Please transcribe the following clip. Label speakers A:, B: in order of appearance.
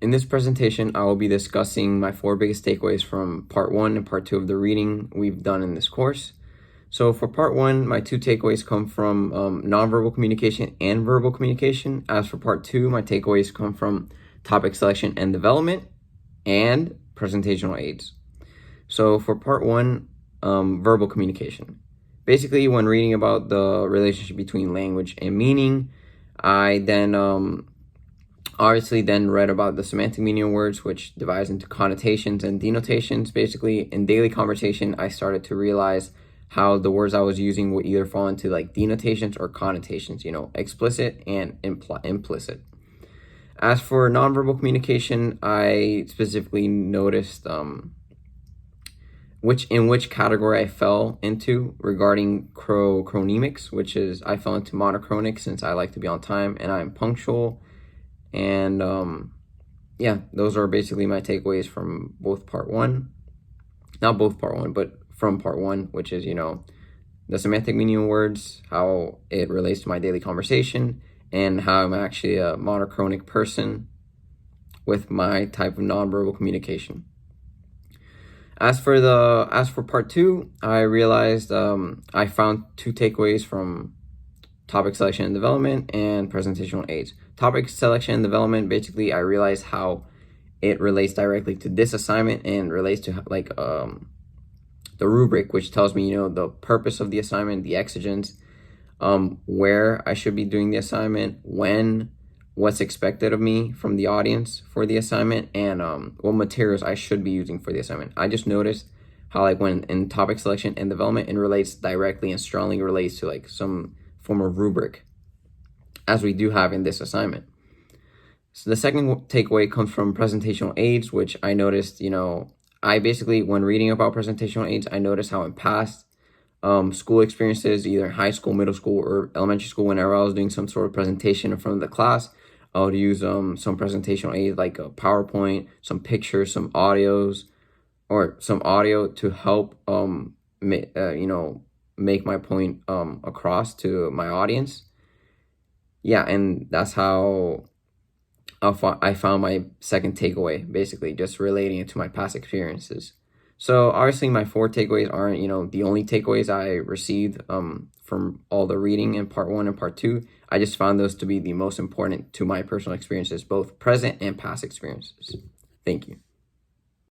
A: In this presentation, I will be discussing my 4 biggest takeaways from part 1 and part 2 of the reading we've done in this course. So for part 1, my 2 takeaways come from nonverbal communication and verbal communication. As for part 2, my takeaways come from topic selection and development and presentational aids. So for part 1, verbal communication. Basically, when reading about the relationship between language and meaning, I then obviously then read about the semantic meaning of words, which divides into connotations and denotations. Basically, in daily conversation, I started to realize how the words I was using would either fall into like denotations or connotations, explicit and implicit. As for nonverbal communication, I specifically noticed which category I fell into regarding chronemics, which is I fell into monochronic since I like to be on time and I'm punctual. And yeah, those are basically my takeaways from both part 1. Not both part 1, but from part 1, which is, the semantic meaning of words, how it relates to my daily conversation, and how I'm actually a monochronic person with my type of nonverbal communication. As for part 2, I realized I found 2 takeaways from topic selection and development and presentational aids. Topic selection and development, basically I realized how it relates directly to this assignment and relates to like the rubric, which tells me the purpose of the assignment, the exigence, where I should be doing the assignment, when, what's expected of me from the audience for the assignment, and what materials I should be using for the assignment. I just noticed how like when in topic selection and development, it relates directly and strongly relates to like some form of rubric, as we do have in this assignment. So the second takeaway comes from presentational aids, which I noticed, I basically, when reading about presentational aids, I noticed how in past school experiences, either in high school, middle school, or elementary school, whenever I was doing some sort of presentation in front of the class, I would use some presentational aids like a PowerPoint, some pictures, some audios, or some audio to help, make my point across to my audience. Yeah, and that's how I found my second takeaway, basically just relating it to my past experiences. So obviously my 4 takeaways aren't, the only takeaways I received from all the reading in part 1 and part 2. I just found those to be the most important to my personal experiences, both present and past experiences. Thank you.